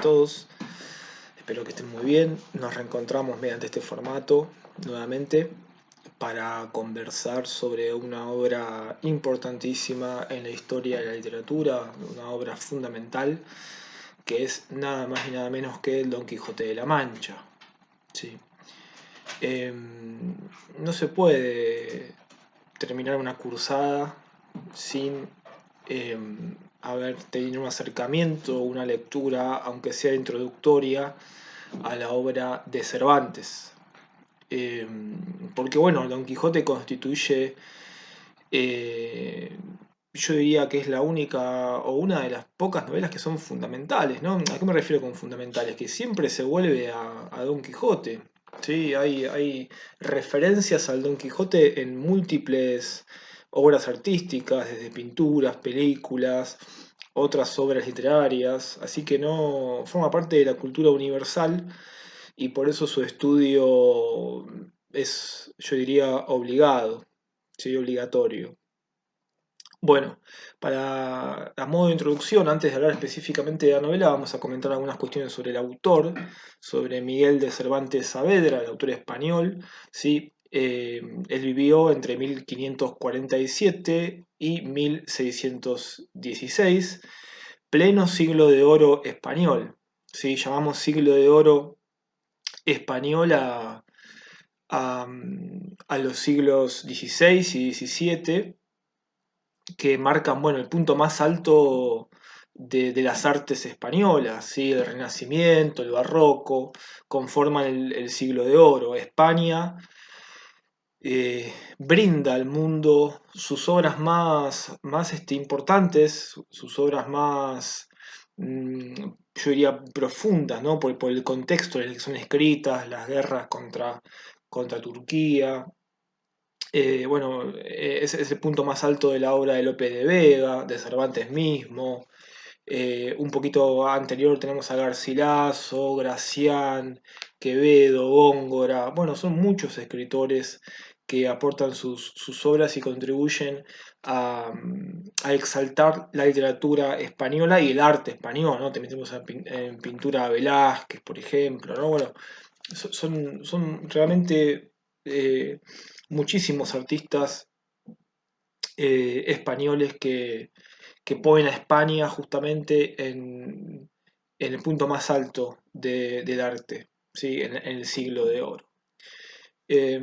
Todos, espero que estén muy bien. Nos reencontramos mediante este formato nuevamente para conversar sobre una obra importantísima en la historia de la literatura, una obra fundamental que es nada más y nada menos que el Don Quijote de la Mancha. ¿Sí? No se puede terminar una cursada sin haber tenido un acercamiento, una lectura, aunque sea introductoria, a la obra de Cervantes. Porque bueno, Don Quijote constituye, yo diría que es la única o una de las pocas novelas que son fundamentales, ¿no? ¿A qué me refiero con fundamentales? Que siempre se vuelve a Don Quijote. Sí, hay referencias al Don Quijote en múltiples obras artísticas, desde pinturas, películas, otras obras literarias, así que no forma parte de la cultura universal y por eso su estudio es, yo diría, obligado, ¿sí? Obligatorio. Bueno, a modo de introducción, antes de hablar específicamente de la novela, vamos a comentar algunas cuestiones sobre el autor, sobre Miguel de Cervantes Saavedra, el autor español. ¿Sí? Él vivió entre 1547 y 1616, pleno siglo de oro español. ¿Sí? Llamamos siglo de oro español a los siglos XVI y XVII, que marcan, bueno, el punto más alto de las artes españolas, ¿sí? El Renacimiento, el Barroco, conforman el siglo de oro. España brinda al mundo sus obras más importantes, sus obras más, yo diría, profundas, ¿no? Por el contexto en el que son escritas, las guerras contra Turquía. Bueno, es el punto más alto de la obra de Lope de Vega, de Cervantes mismo. Un poquito anterior tenemos a Garcilaso, Gracián, Quevedo, Góngora. Bueno, son muchos escritores que aportan sus obras y contribuyen a exaltar la literatura española y el arte español, ¿no? Te metemos en pintura a Velázquez, por ejemplo, ¿no? Bueno, son realmente muchísimos artistas españoles que ponen a España justamente en el punto más alto del arte, ¿sí? En el siglo de oro. Eh,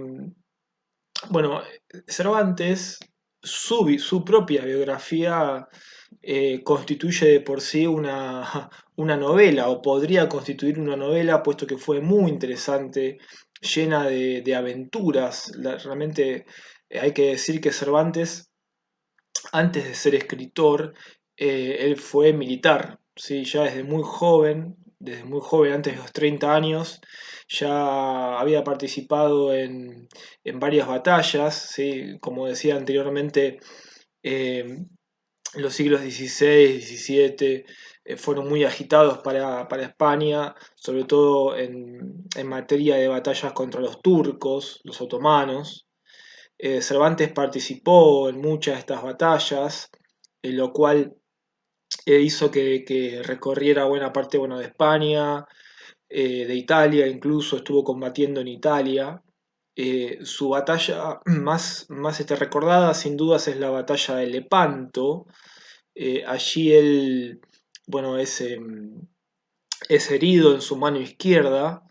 bueno, Cervantes, su propia biografía constituye de por sí una novela, o podría constituir una novela, puesto que fue muy interesante, llena de aventuras. Realmente hay que decir que Cervantes, antes de ser escritor, él fue militar, ¿sí? Ya desde muy joven, antes de los 30 años, ya había participado en varias batallas, ¿sí? Como decía anteriormente, eh, los siglos XVI, XVII fueron muy agitados para España, sobre todo en materia de batallas contra los turcos, los otomanos. Cervantes participó en muchas de estas batallas, lo cual hizo que recorriera buena parte, bueno, de España, de Italia, incluso estuvo combatiendo en Italia. Su batalla más recordada, sin dudas, es la batalla de Lepanto. Allí él, bueno, es herido en su mano izquierda.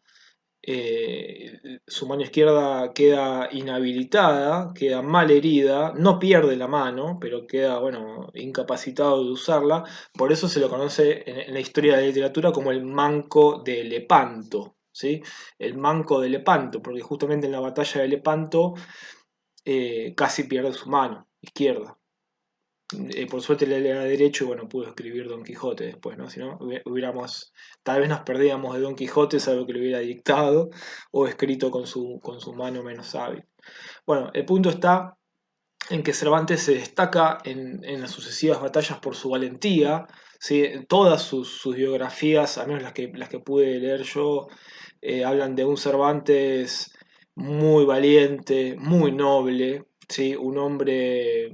Su mano izquierda queda inhabilitada, queda mal herida, no pierde la mano, pero queda, bueno, incapacitado de usarla. Por eso se lo conoce en la historia de la literatura como el Manco de Lepanto, ¿sí? El Manco de Lepanto, porque justamente en la batalla de Lepanto casi pierde su mano izquierda. Por suerte le da derecho y bueno, pudo escribir Don Quijote después, ¿no? Si no, tal vez nos perdíamos de Don Quijote, salvo que lo hubiera dictado o escrito con su mano menos hábil. Bueno, el punto está en que Cervantes se destaca en las sucesivas batallas por su valentía, ¿sí? Todas sus biografías, al menos las que pude leer yo, hablan de un Cervantes muy valiente, muy noble, ¿sí? Un hombre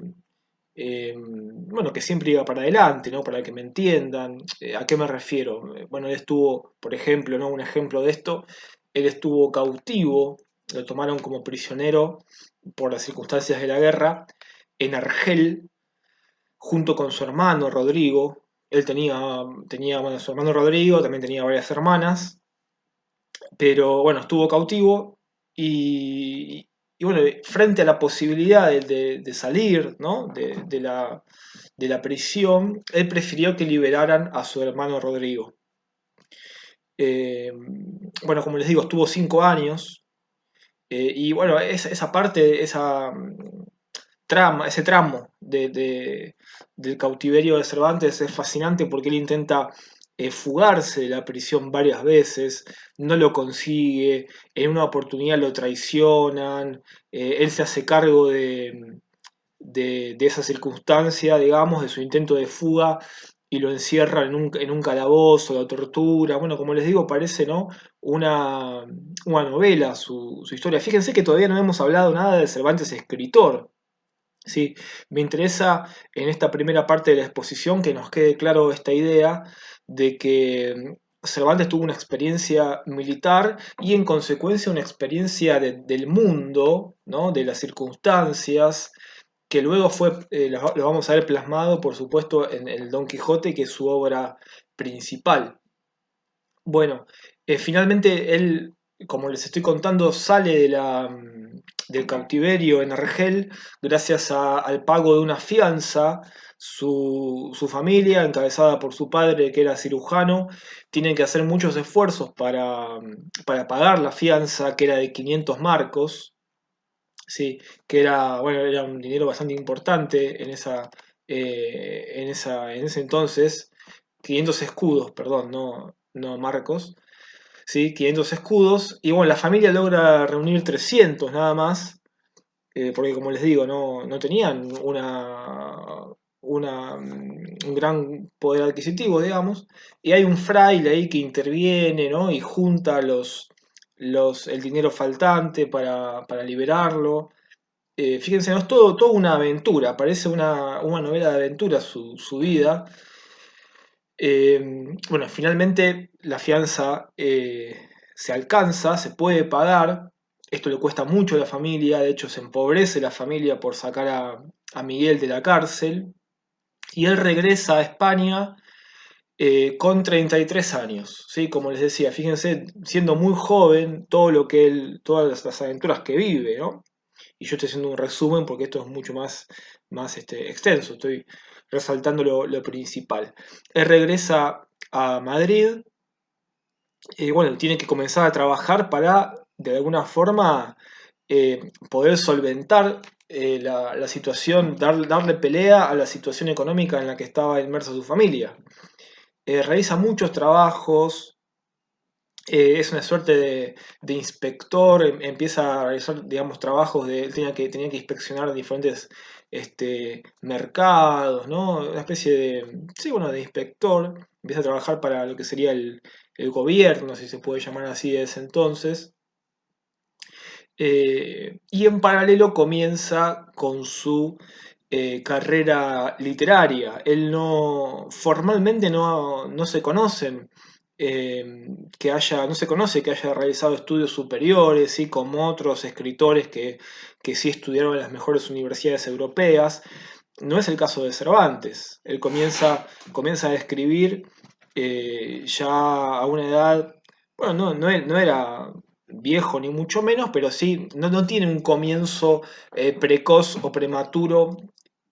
bueno, que siempre iba para adelante, ¿no? Para que me entiendan. ¿A qué me refiero? Bueno, él estuvo, por ejemplo, ¿no? Un ejemplo de esto, él estuvo cautivo, lo tomaron como prisionero por las circunstancias de la guerra en Argel, junto con su hermano Rodrigo. Él tenía, bueno, su hermano Rodrigo, también tenía varias hermanas, pero bueno, estuvo cautivo y bueno, frente a la posibilidad de salir, ¿no? de la prisión, él prefirió que liberaran a su hermano Rodrigo. Eh, bueno, como les digo, estuvo 5 años y bueno, esa parte, ese tramo del cautiverio de Cervantes es fascinante porque él intenta fugarse de la prisión varias veces, no lo consigue, en una oportunidad lo traicionan, él se hace cargo de esa circunstancia, digamos, de su intento de fuga y lo encierran en un calabozo, lo tortura. Bueno, como les digo, parece, ¿no? una, una novela su historia. Fíjense que todavía no hemos hablado nada de Cervantes escritor. Sí, me interesa en esta primera parte de la exposición que nos quede claro esta idea de que Cervantes tuvo una experiencia militar y en consecuencia una experiencia del mundo, ¿no? De las circunstancias, que luego lo vamos a ver plasmado, por supuesto, en el Don Quijote, que es su obra principal. Bueno, finalmente él, como les estoy contando, sale del cautiverio en Argel gracias al pago de una fianza. Su familia, encabezada por su padre, que era cirujano, tiene que hacer muchos esfuerzos para pagar la fianza, que era de 500 marcos. Sí, que era, bueno, era un dinero bastante importante en ese entonces. 500 escudos, perdón, no marcos. Sí, 500 escudos. Y bueno, la familia logra reunir 300 nada más, porque como les digo, no tenían un gran poder adquisitivo, digamos. Y hay un fraile ahí que interviene, ¿no? Y junta el dinero faltante para liberarlo. Fíjense, no es todo una aventura, parece una novela de aventura su vida. Bueno, finalmente la fianza se alcanza, se puede pagar. Esto le cuesta mucho a la familia, de hecho se empobrece la familia por sacar a Miguel de la cárcel. Y él regresa a España con 33 años, ¿sí? Como les decía, fíjense, siendo muy joven, todas las aventuras que vive, ¿no? Y yo estoy haciendo un resumen porque esto es mucho más extenso, estoy resaltando lo principal. Él regresa a Madrid y bueno, tiene que comenzar a trabajar para, de alguna forma, poder solventar la situación, darle pelea a la situación económica en la que estaba inmersa su familia. Realiza muchos trabajos, es una suerte de inspector, empieza a realizar, digamos, trabajos él tenía que inspeccionar diferentes mercados, ¿no? Una especie sí, bueno, de inspector, empieza a trabajar para lo que sería el gobierno, si se puede llamar así de ese entonces, y en paralelo comienza con su carrera literaria. Él formalmente no se conocen no se conoce que haya realizado estudios superiores, ¿sí? Como otros escritores que sí estudiaron en las mejores universidades europeas. No es el caso de Cervantes. Él comienza a escribir ya a una edad, bueno, no era viejo ni mucho menos, pero sí, no tiene un comienzo precoz o prematuro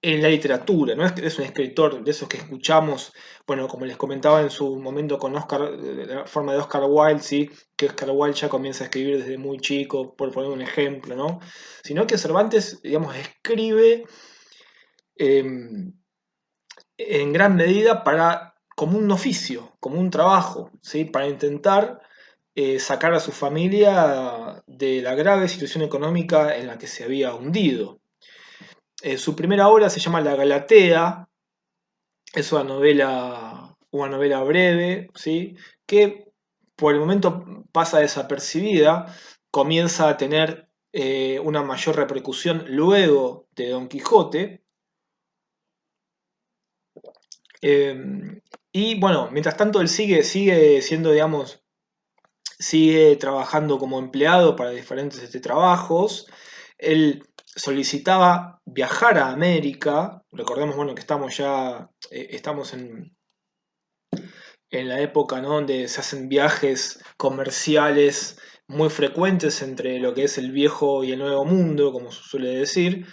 en la literatura. No es que es un escritor de esos que escuchamos, bueno, como les comentaba en su momento con Oscar, de la forma de Oscar Wilde, ¿sí? Que Oscar Wilde ya comienza a escribir desde muy chico, por poner un ejemplo, ¿no? Sino que Cervantes, digamos, escribe eh, en gran medida como un oficio, como un trabajo, ¿sí? Para intentar sacar a su familia de la grave situación económica en la que se había hundido. Su primera obra se llama La Galatea, es una novela breve, ¿sí? Que por el momento pasa desapercibida, comienza a tener una mayor repercusión luego de Don Quijote. Eh, y bueno, mientras tanto él sigue siendo, digamos, sigue trabajando como empleado para diferentes trabajos. Él solicitaba viajar a América. Recordemos, bueno, que estamos en la época, ¿no?, donde se hacen viajes comerciales muy frecuentes entre lo que es el viejo y el nuevo mundo, como se suele decir.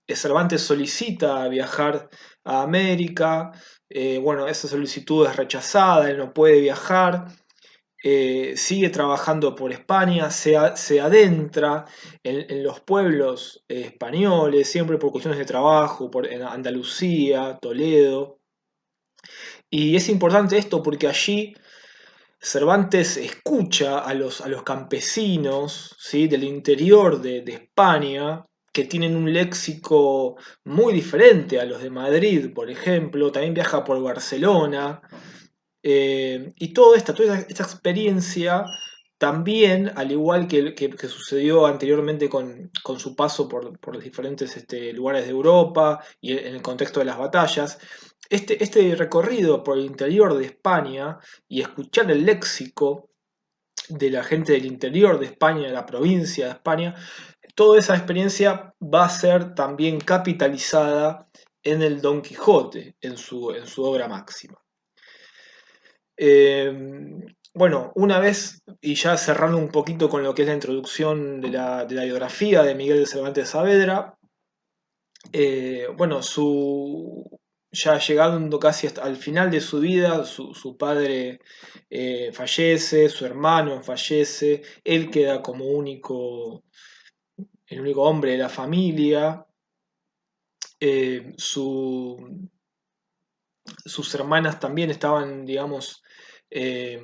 Cervantes solicita viajar a América. Bueno, esa solicitud es rechazada, él no puede viajar. Sigue trabajando por España, se adentra en los pueblos españoles, siempre por cuestiones de trabajo, en Andalucía, Toledo. Y es importante esto porque allí Cervantes escucha a los campesinos, ¿sí?, del interior de España, que tienen un léxico muy diferente a los de Madrid, por ejemplo. También viaja por Barcelona. Y toda esta experiencia también, al igual que sucedió anteriormente con su paso por los diferentes lugares de Europa y en el contexto de las batallas, este recorrido por el interior de España y escuchar el léxico de la gente del interior de España, de la provincia de España, toda esa experiencia va a ser también capitalizada en el Don Quijote, en su obra máxima. Eh, bueno, una vez, y ya cerrando un poquito con lo que es la introducción de la biografía de Miguel de Cervantes Saavedra, bueno, ya llegando casi hasta al final de su vida, su padre fallece, su hermano fallece, él queda como el único hombre de la familia. eh, su, Sus hermanas también estaban, digamos, eh,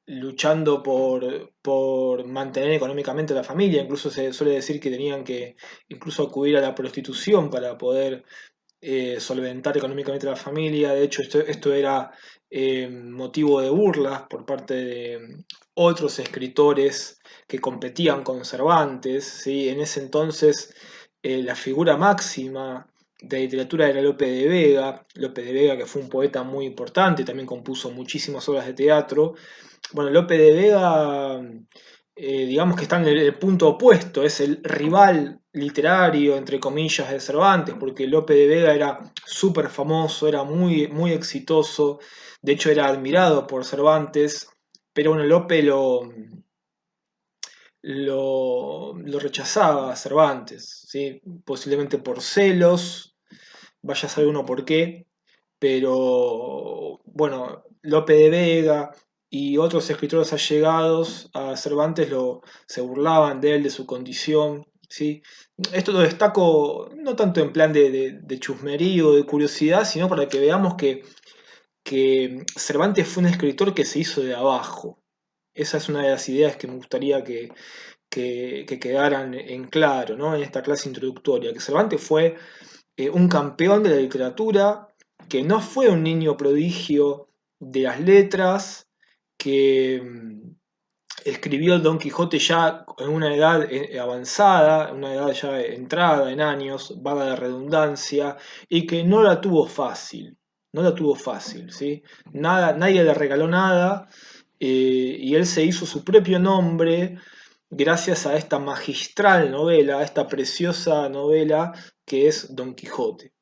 luchando por mantener económicamente a la familia. Incluso se suele decir que tenían que incluso acudir a la prostitución para poder solventar económicamente a la familia. De hecho, esto era motivo de burlas por parte de otros escritores que competían con Cervantes, ¿sí? En ese entonces, la figura máxima de la literatura era Lope de Vega, que fue un poeta muy importante, también compuso muchísimas obras de teatro. Bueno, Lope de Vega, digamos que está en el punto opuesto, es el rival literario, entre comillas, de Cervantes, porque Lope de Vega era súper famoso, era muy exitoso, de hecho era admirado por Cervantes, pero bueno, Lope lo rechazaba a Cervantes, ¿sí? Posiblemente por celos, vaya a saber uno por qué, pero bueno, Lope de Vega y otros escritores allegados a Cervantes se burlaban de él, de su condición, ¿sí? Esto lo destaco no tanto en plan de chusmerío, de curiosidad, sino para que veamos que Cervantes fue un escritor que se hizo de abajo. Esa es una de las ideas que me gustaría que quedaran en claro, ¿no?, en esta clase introductoria, que Cervantes fue un campeón de la literatura, que no fue un niño prodigio de las letras, que escribió Don Quijote ya en una edad avanzada, en una edad ya entrada en años, vaga de redundancia, y que no la tuvo fácil, no la tuvo fácil, ¿sí? Nadie le regaló nada, y él se hizo su propio nombre gracias a esta magistral novela, a esta preciosa novela que es Don Quijote.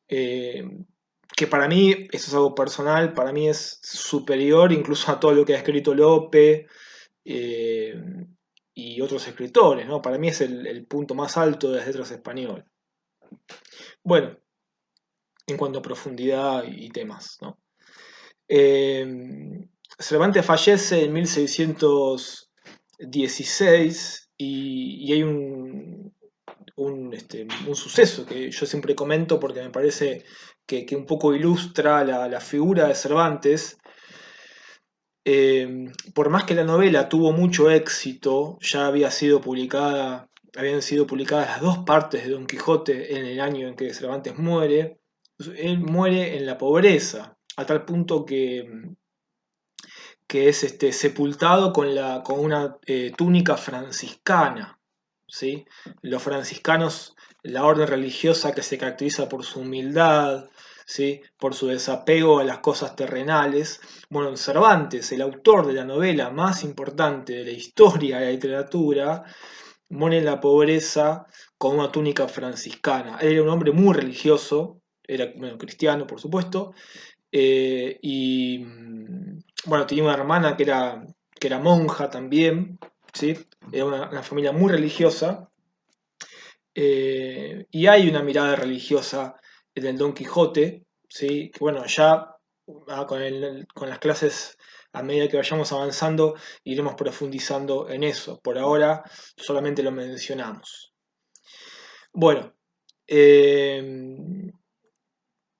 Eh, que para mí, eso es algo personal, para mí es superior incluso a todo lo que ha escrito Lope eh, y otros escritores, ¿no? Para mí es el punto más alto de las letras españolas. Bueno, en cuanto a profundidad y temas, ¿no? Eh, Cervantes fallece en 1616 y hay un suceso que yo siempre comento porque me parece que un poco ilustra la figura de Cervantes. Por más que la novela tuvo mucho éxito, habían sido publicadas las dos partes de Don Quijote en el año en que Cervantes muere. Él muere en la pobreza, a tal punto que es sepultado con una túnica franciscana, ¿sí? Los franciscanos, la orden religiosa que se caracteriza por su humildad, ¿sí? Por su desapego a las cosas terrenales. Bueno, Cervantes, el autor de la novela más importante de la historia de la literatura, muere en la pobreza con una túnica franciscana. Él era un hombre muy religioso, era bueno, cristiano, por supuesto, y bueno, tenía una hermana que era monja también, ¿sí? Era una familia muy religiosa, y hay una mirada religiosa en el Don Quijote, ¿sí? Que bueno, ya con las clases, a medida que vayamos avanzando, iremos profundizando en eso. Por ahora solamente lo mencionamos. Bueno, eh,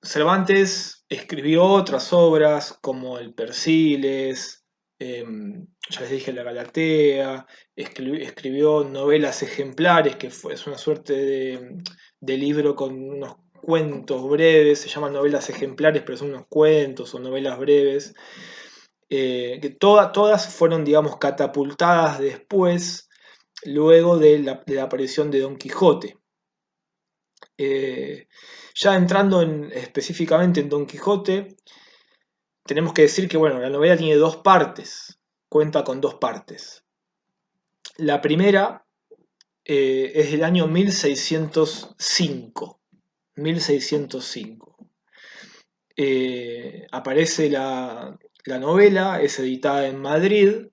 Cervantes escribió otras obras como el Persiles, ya les dije la Galatea, escribió novelas ejemplares, es una suerte de libro con unos cuentos breves, se llaman novelas ejemplares, pero son unos cuentos o novelas breves, que todas fueron, digamos, catapultadas después, luego de la aparición de Don Quijote. Eh, ya entrando específicamente en Don Quijote, tenemos que decir que bueno, la novela tiene dos partes, cuenta con dos partes. La primera es del año 1605. 1605. Aparece la novela, es editada en Madrid,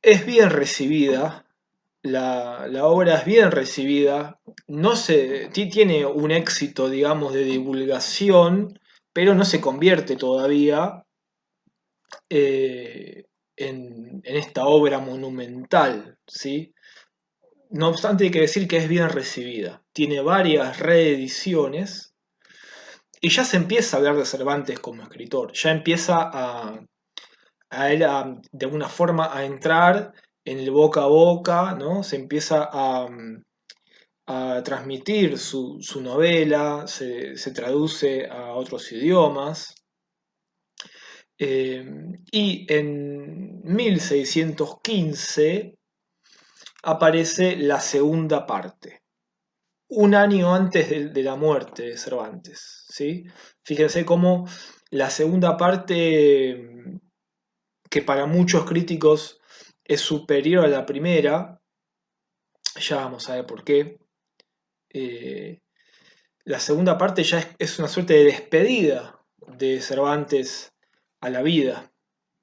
es bien recibida, la obra es bien recibida, no tiene un éxito, digamos, de divulgación, pero no se convierte todavía en esta obra monumental, ¿sí? No obstante, hay que decir que es bien recibida. Tiene varias reediciones y ya se empieza a hablar de Cervantes como escritor. Ya empieza a él de alguna forma a entrar en el boca a boca, ¿no? Se empieza a transmitir su novela, se traduce a otros idiomas. Y en 1615 aparece la segunda parte, un año antes de la muerte de Cervantes, ¿sí? Fíjense cómo la segunda parte, que para muchos críticos es superior a la primera, ya vamos a ver por qué. eh, la segunda parte ya es una suerte de despedida de Cervantes a la vida,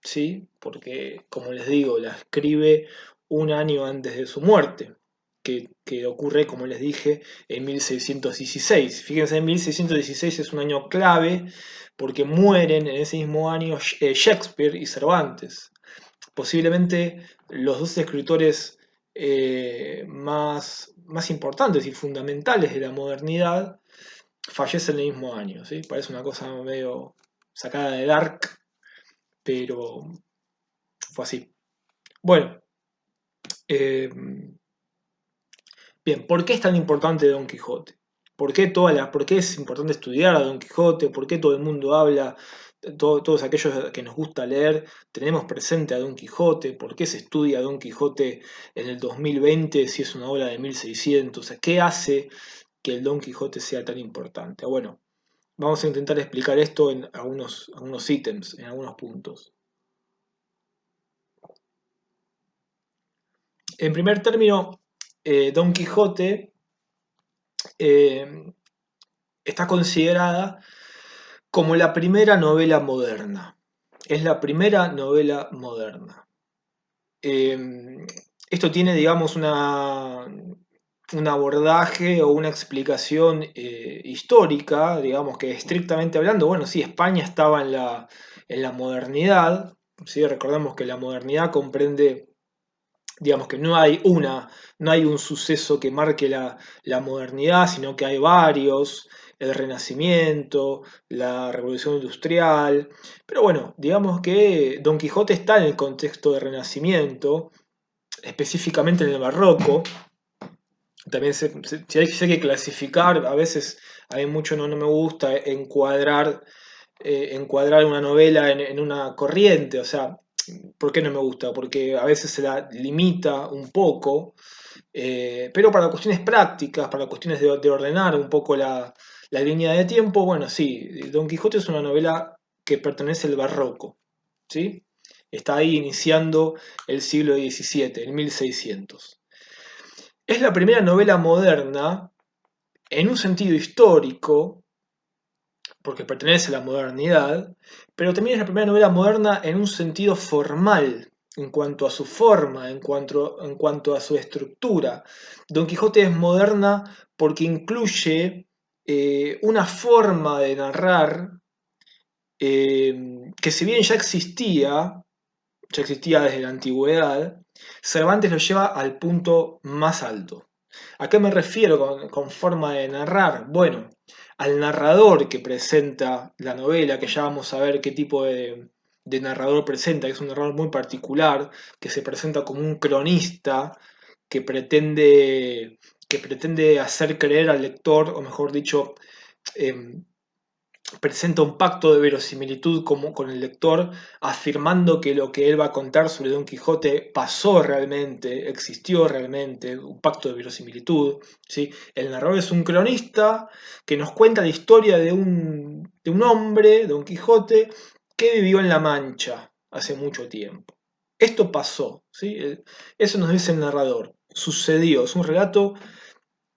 ¿sí? Porque, como les digo, la escribe un año antes de su muerte, que ocurre, como les dije, en 1616. Fíjense, en 1616 es un año clave porque mueren en ese mismo año Shakespeare y Cervantes. Posiblemente los dos escritores más importantes y fundamentales de la modernidad fallecen el mismo año, ¿sí? Parece una cosa medio sacada de Dark, pero fue así. Bueno, eh, bien, ¿por qué es tan importante Don Quijote? ¿Por qué es importante estudiar a Don Quijote? ¿Por qué todo el mundo habla? Todos aquellos que nos gusta leer, tenemos presente a Don Quijote. ¿Por qué se estudia a Don Quijote en el 2020 si es una obra de 1600? O sea, ¿qué hace que el Don Quijote sea tan importante? Bueno, vamos a intentar explicar esto en algunos ítems, en algunos puntos. En primer término, Don Quijote eh, está considerada como la primera novela moderna. Es la primera novela moderna. Eh, Esto tiene, digamos, un abordaje o una explicación histórica, digamos que estrictamente hablando, bueno, sí, España estaba en la modernidad, ¿sí? Recordemos que la modernidad comprende, digamos que no hay un suceso que marque la modernidad, sino que hay varios, el Renacimiento, la Revolución Industrial, pero bueno, digamos que Don Quijote está en el contexto de Renacimiento, específicamente en el Barroco. También si hay que clasificar, a veces a mí mucho no me gusta encuadrar una novela en una corriente, o sea, ¿por qué no me gusta? Porque a veces se la limita un poco, pero para cuestiones prácticas, para cuestiones de ordenar un poco La línea de tiempo, bueno, sí, Don Quijote es una novela que pertenece al barroco, ¿sí? Está ahí iniciando el siglo XVII, el 1600. Es la primera novela moderna, en un sentido histórico, porque pertenece a la modernidad, pero también es la primera novela moderna en un sentido formal, en cuanto a su forma, en cuanto a su estructura. Don Quijote es moderna porque incluye una forma de narrar que si bien ya existía desde la antigüedad, Cervantes lo lleva al punto más alto. ¿A qué me refiero con forma de narrar? Bueno, al narrador que presenta la novela, que ya vamos a ver qué tipo de narrador presenta, que es un narrador muy particular, que se presenta como un cronista, que pretende, que pretende hacer creer al lector, o mejor dicho, em, presenta un pacto de verosimilitud con el lector, afirmando que lo que él va a contar sobre Don Quijote pasó realmente, existió realmente, un pacto de verosimilitud. ¿Sí? El narrador es un cronista que nos cuenta la historia de un hombre, Don Quijote, que vivió en La Mancha hace mucho tiempo. Esto pasó, ¿sí? Eso nos dice el narrador, sucedió, es un relato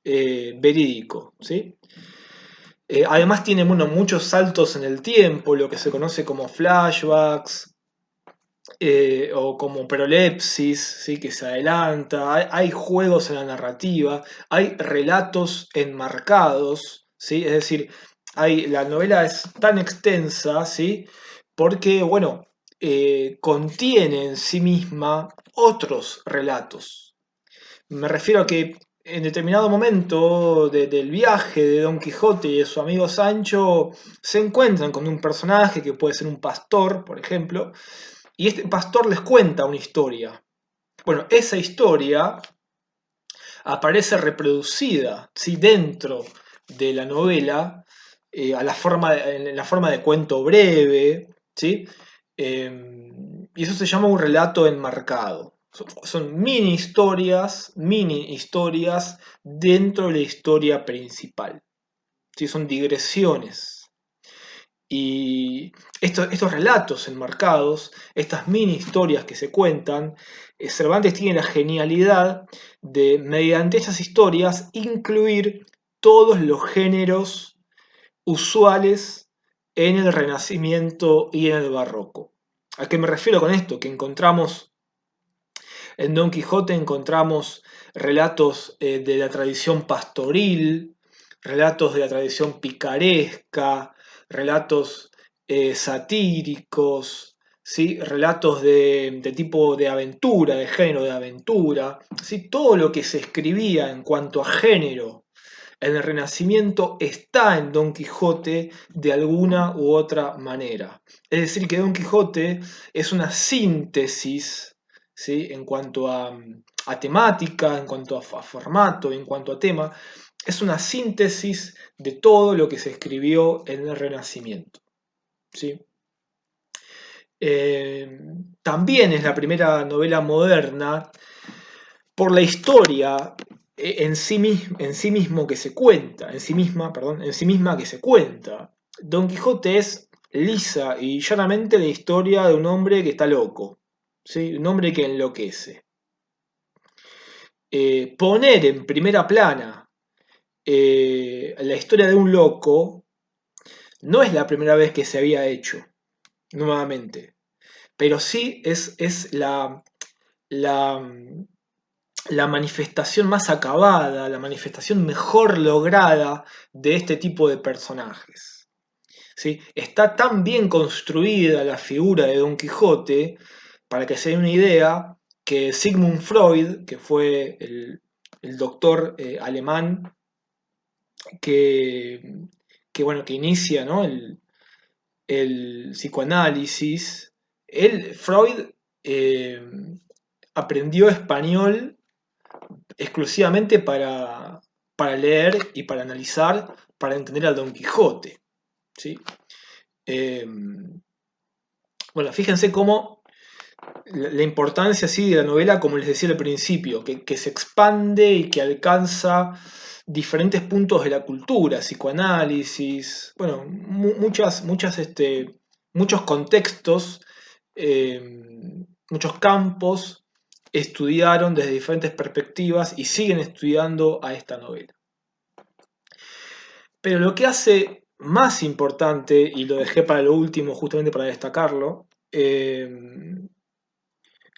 verídico. ¿Sí? Además tiene bueno, muchos saltos en el tiempo, lo que se conoce como flashbacks o como prolepsis, ¿sí? Que se adelanta, hay juegos en la narrativa, hay relatos enmarcados, ¿sí? Es decir, la novela es tan extensa, ¿sí? Porque bueno, contiene en sí misma otros relatos. Me refiero a que en determinado momento del viaje de Don Quijote y de su amigo Sancho se encuentran con un personaje que puede ser un pastor, por ejemplo, y este pastor les cuenta una historia. Bueno, esa historia aparece reproducida, ¿sí? Dentro de la novela en la forma de cuento breve, ¿sí? Y eso se llama un relato enmarcado. Son mini historias dentro de la historia principal. ¿Sí? Son digresiones. Y estos relatos enmarcados, estas mini historias que se cuentan, Cervantes tiene la genialidad de, mediante estas historias, incluir todos los géneros usuales en el Renacimiento y en el Barroco. ¿A qué me refiero con esto? Que encontramos en Don Quijote encontramos relatos de la tradición pastoril, relatos de la tradición picaresca, relatos satíricos, ¿sí? Relatos de tipo de aventura, de género de aventura. ¿Sí? Todo lo que se escribía en cuanto a género en el Renacimiento está en Don Quijote de alguna u otra manera. Es decir, que Don Quijote es una síntesis, ¿sí? En cuanto a temática, en cuanto a formato, en cuanto a tema, es una síntesis de todo lo que se escribió en el Renacimiento. ¿Sí? También es la primera novela moderna por la historia en sí mismo que se cuenta, en sí misma, perdón, en sí misma que se cuenta. Don Quijote es lisa y llanamente la historia de un hombre que está loco, ¿sí? Un hombre que enloquece. Poner en primera plana la historia de un loco no es la primera vez que se había hecho, nuevamente, pero sí es la, la manifestación más acabada, la manifestación mejor lograda de este tipo de personajes. ¿Sí? Está tan bien construida la figura de Don Quijote, para que se den una idea, que Sigmund Freud, que fue el doctor alemán que, bueno, que inicia, ¿no? el psicoanálisis, Freud eh, aprendió español exclusivamente para leer y para analizar, para entender al Don Quijote. ¿Sí? Bueno, fíjense cómo la importancia así de la novela, como les decía al principio, que se expande y que alcanza diferentes puntos de la cultura, psicoanálisis, bueno, muchos contextos, eh, muchos campos estudiaron desde diferentes perspectivas y siguen estudiando a esta novela. Pero lo que hace más importante, y lo dejé para lo último justamente para destacarlo,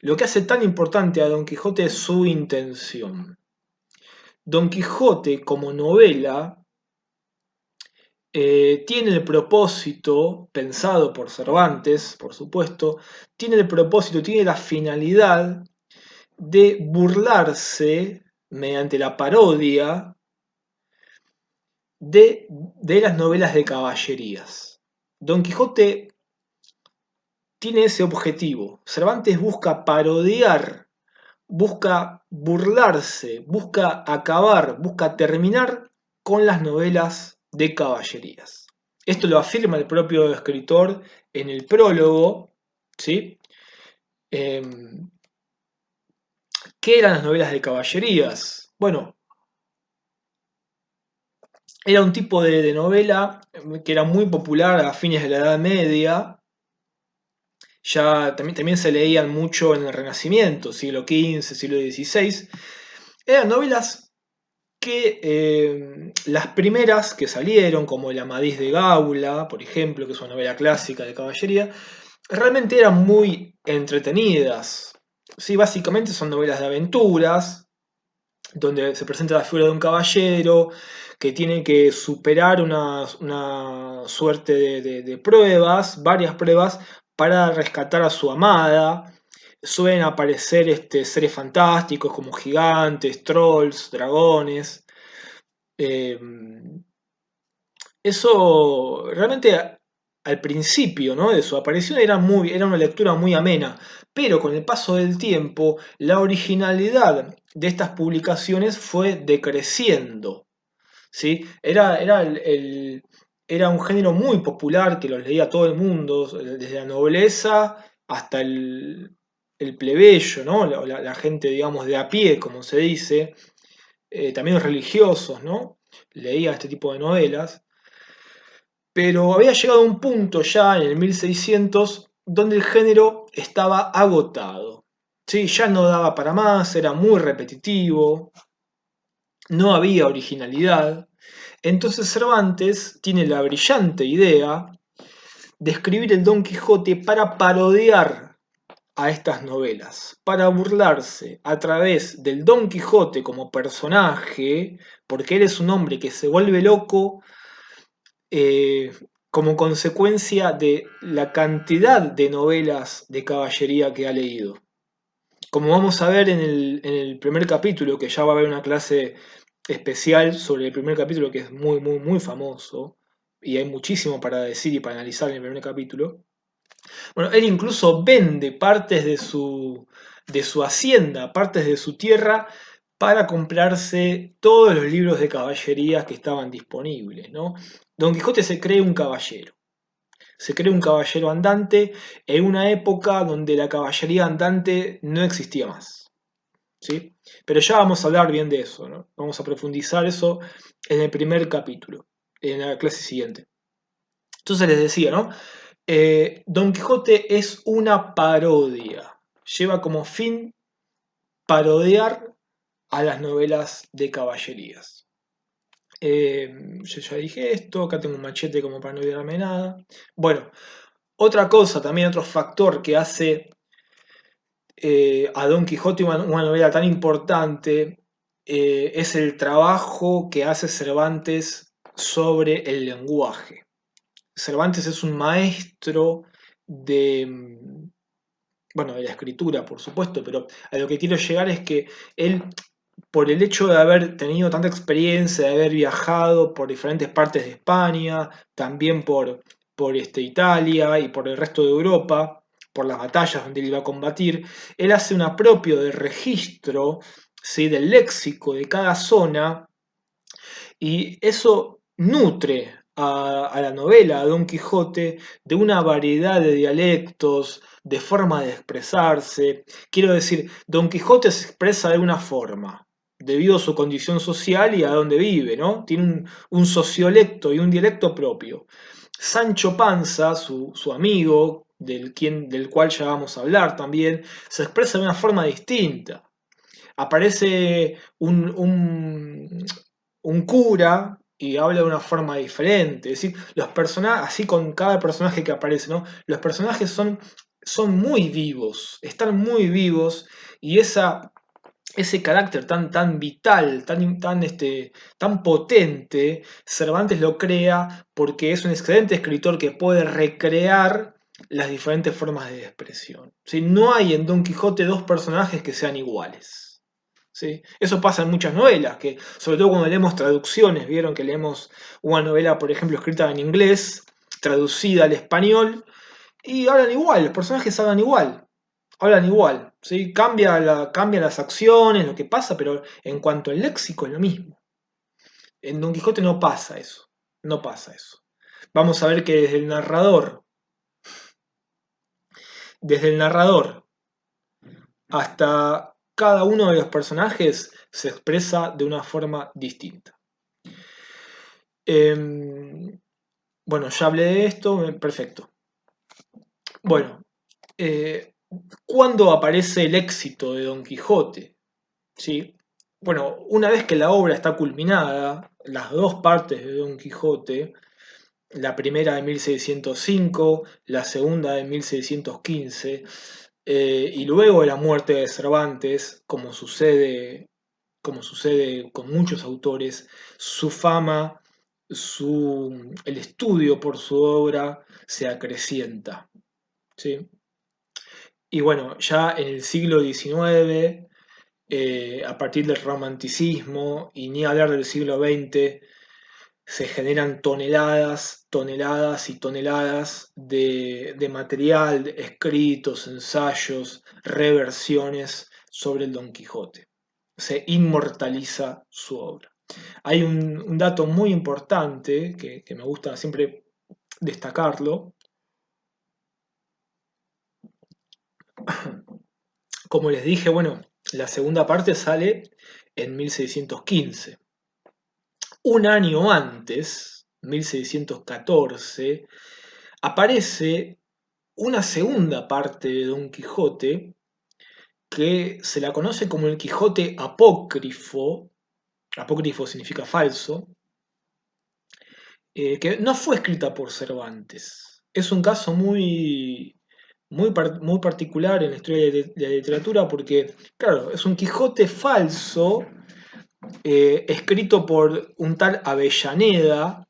lo que hace tan importante a Don Quijote es su intención. Don Quijote como novela tiene el propósito, pensado por Cervantes, por supuesto, tiene el propósito, tiene la finalidad de burlarse mediante la parodia de las novelas de caballerías. Don Quijote tiene ese objetivo. Cervantes busca parodiar, busca burlarse, busca acabar, busca terminar con las novelas de caballerías. Esto lo afirma el propio escritor en el prólogo, ¿sí? ¿Qué eran las novelas de caballerías? Bueno, era un tipo de novela que era muy popular a fines de la Edad Media. Ya también se leían mucho en el Renacimiento, siglo XV, siglo XVI. Eran novelas que las primeras que salieron, como el Amadís de Gaula, por ejemplo, que es una novela clásica de caballería, realmente eran muy entretenidas. Sí, básicamente son novelas de aventuras, donde se presenta la figura de un caballero que tiene que superar una suerte de pruebas, varias pruebas, para rescatar a su amada. Suelen aparecer seres fantásticos como gigantes, trolls, dragones. Eh, Eso realmente al principio, ¿no?, de su aparición era una lectura muy amena, pero con el paso del tiempo la originalidad de estas publicaciones fue decreciendo, ¿sí? Era un género muy popular que los leía todo el mundo, desde la nobleza hasta el plebeyo, ¿no? La gente, digamos, de a pie, como se dice, también los religiosos, ¿no? Leía este tipo de novelas. Pero había llegado a un punto ya en el 1600 donde el género estaba agotado. ¿Sí? Ya no daba para más, era muy repetitivo, no había originalidad. Entonces Cervantes tiene la brillante idea de escribir el Don Quijote para parodiar a estas novelas, para burlarse a través del Don Quijote como personaje, porque él es un hombre que se vuelve loco eh, como consecuencia de la cantidad de novelas de caballería que ha leído. Como vamos a ver en el primer capítulo, que ya va a haber una clase especial sobre el primer capítulo que es muy, muy, muy famoso, y hay muchísimo para decir y para analizar en el primer capítulo. Bueno, él incluso vende partes de su hacienda, partes de su tierra, para comprarse todos los libros de caballerías que estaban disponibles, ¿no? Don Quijote se cree un caballero. Se cree un caballero andante en una época donde la caballería andante no existía más, ¿sí? Pero ya vamos a hablar bien de eso, ¿no? Vamos a profundizar eso en el primer capítulo, en la clase siguiente. Entonces les decía, ¿no? Don Quijote es una parodia. Lleva como fin parodiar a las novelas de caballerías. Yo ya dije esto, acá tengo un machete como para no olvidarme nada. Bueno, otra cosa, también otro factor que hace a Don Quijote una novela tan importante es el trabajo que hace Cervantes sobre el lenguaje. Cervantes es un maestro de, bueno, de la escritura, por supuesto, pero a lo que quiero llegar es que él, por el hecho de haber tenido tanta experiencia, de haber viajado por diferentes partes de España, también por Italia y por el resto de Europa, por las batallas donde él iba a combatir, él hace un apropio de registro, ¿sí?, del léxico de cada zona, y eso nutre a la novela, a Don Quijote, de una variedad de dialectos, de forma de expresarse. Quiero decir, Don Quijote se expresa de una forma, debido a su condición social y a donde vive, ¿no? Tiene un sociolecto y un dialecto propio. Sancho Panza, su amigo, del cual ya vamos a hablar también, se expresa de una forma distinta. Aparece un cura y habla de una forma diferente. Es decir, los personajes, así con cada personaje que aparece, ¿no? Los personajes son muy vivos, están muy vivos y ese carácter tan vital, tan potente, Cervantes lo crea porque es un excelente escritor que puede recrear las diferentes formas de expresión. ¿Sí? No hay en Don Quijote dos personajes que sean iguales. ¿Sí? Eso pasa en muchas novelas, que sobre todo cuando leemos traducciones, vieron que leemos una novela, por ejemplo, escrita en inglés, traducida al español, y hablan igual, los personajes hablan igual, ¿sí? Cambia las acciones, lo que pasa, pero en cuanto al léxico es lo mismo. En Don Quijote no pasa eso, no pasa eso. Vamos a ver que desde el narrador hasta cada uno de los personajes se expresa de una forma distinta. Bueno, ya hablé de esto, perfecto. Bueno, ¿cuándo aparece el éxito de Don Quijote? ¿Sí? Bueno, una vez que la obra está culminada, las dos partes de Don Quijote, la primera de 1605, la segunda de 1615, y luego de la muerte de Cervantes, como sucede con muchos autores, su fama, el estudio por su obra se acrecienta. ¿Sí? Y bueno, ya en el siglo XIX, a partir del romanticismo y ni hablar del siglo XX, se generan toneladas y toneladas de material, de escritos, ensayos, reversiones sobre el Don Quijote. Se inmortaliza su obra. Hay un dato muy importante que me gusta siempre destacarlo. Como les dije, bueno, la segunda parte sale en 1615. Un año antes, 1614, aparece una segunda parte de Don Quijote que se la conoce como el Quijote apócrifo. Apócrifo significa falso, que no fue escrita por Cervantes. Es un caso muy particular en la historia de la literatura porque, claro, es un Quijote falso, escrito por un tal Avellaneda,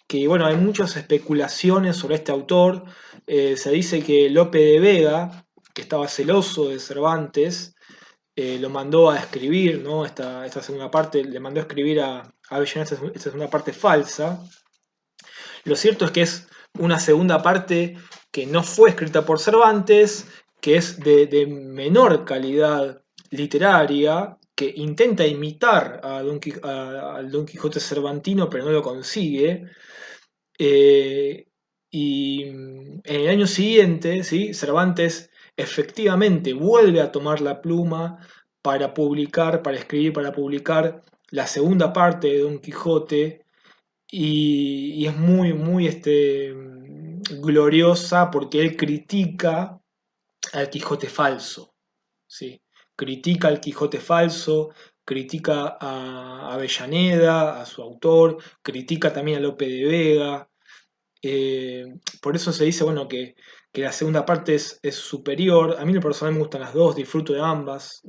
que bueno, hay muchas especulaciones sobre este autor. Se dice que Lope de Vega, que estaba celoso de Cervantes, lo mandó a escribir, ¿no? Esta segunda parte, le mandó a escribir a Avellaneda esta segunda parte falsa. Lo cierto es que es una segunda parte que no fue escrita por Cervantes, que es de menor calidad literaria, que intenta imitar al Don Quijote cervantino, pero no lo consigue. Eh, y en el año siguiente, ¿sí? Cervantes efectivamente vuelve a tomar la pluma para escribir, para publicar la segunda parte de Don Quijote, y es muy gloriosa porque él critica al Quijote falso, ¿sí? Critica al Quijote falso, critica a Avellaneda, a su autor, critica también a Lope de Vega. eh, por eso se dice, bueno, que la segunda parte es superior. A mí en lo personal me gustan las dos, disfruto de ambas,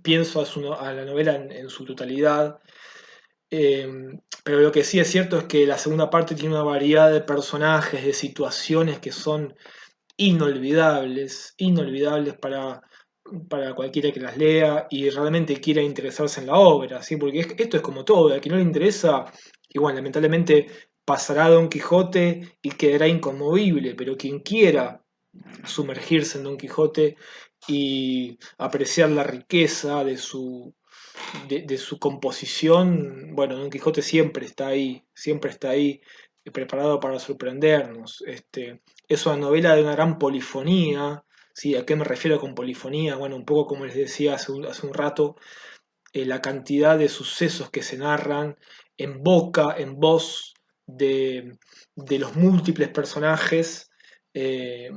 pienso a la novela en su totalidad. Eh, pero lo que sí es cierto es que la segunda parte tiene una variedad de personajes, de situaciones que son inolvidables para cualquiera que las lea y realmente quiera interesarse en la obra, ¿sí? Porque esto es como todo, a quien no le interesa, igual lamentablemente pasará Don Quijote y quedará inconmovible, pero quien quiera sumergirse en Don Quijote y apreciar la riqueza de su composición, bueno, Don Quijote siempre está ahí, preparado para sorprendernos. Es una novela de una gran polifonía. ¿Sí? ¿A qué me refiero con polifonía? Bueno, un poco como les decía hace un rato, la cantidad de sucesos que se narran en boca, en voz de los múltiples personajes eh,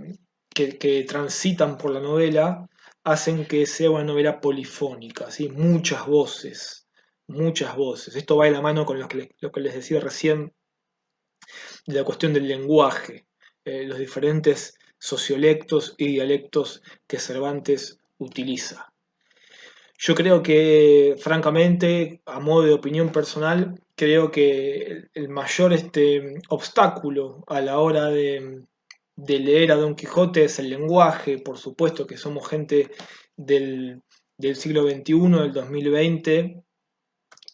que transitan por la novela, hacen que sea una novela polifónica, ¿sí? Muchas voces, muchas voces. Esto va de la mano con lo que les decía recién de la cuestión del lenguaje, los diferentes sociolectos y dialectos que Cervantes utiliza. Yo creo que, francamente, a modo de opinión personal, creo que el mayor obstáculo a la hora de leer a Don Quijote es el lenguaje. Por supuesto que somos gente del, del siglo XXI, del 2020,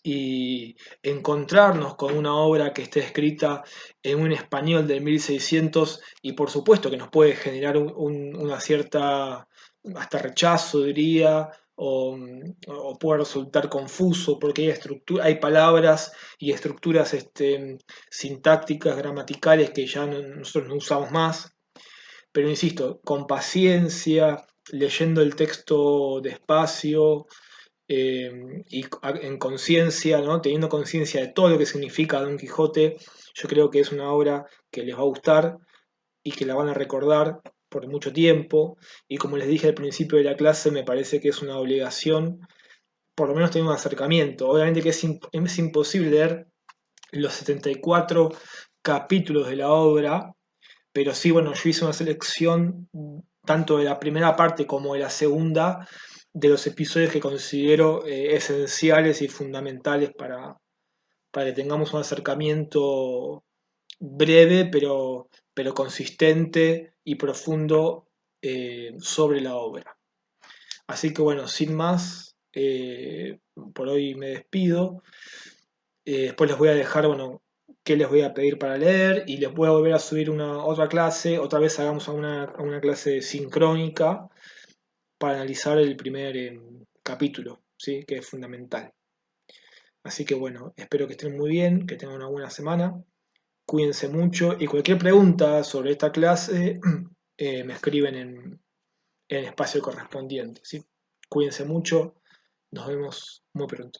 y encontrarnos con una obra que esté escrita en un español del 1600 y por supuesto que nos puede generar una cierta, hasta rechazo diría, o puede resultar confuso porque hay palabras y estructuras sintácticas, gramaticales que ya nosotros no usamos más, pero insisto, con paciencia, leyendo el texto despacio, y en conciencia, ¿no? Teniendo conciencia de todo lo que significa Don Quijote, yo creo que es una obra que les va a gustar y que la van a recordar por mucho tiempo. Y como les dije al principio de la clase, me parece que es una obligación, por lo menos tener un acercamiento. Obviamente que es imposible leer los 74 capítulos de la obra, pero sí, bueno, yo hice una selección tanto de la primera parte como de la segunda de los episodios que considero esenciales y fundamentales para que tengamos un acercamiento breve, pero consistente y profundo sobre la obra. Así que bueno, sin más, por hoy me despido. Después les voy a dejar, bueno, qué les voy a pedir para leer y les voy a volver a subir una otra clase. Otra vez hagamos una clase sincrónica para analizar el primer capítulo, ¿sí? Que es fundamental. Así que bueno, espero que estén muy bien, que tengan una buena semana. Cuídense mucho y cualquier pregunta sobre esta clase me escriben en el espacio correspondiente, ¿sí? Cuídense mucho, nos vemos muy pronto.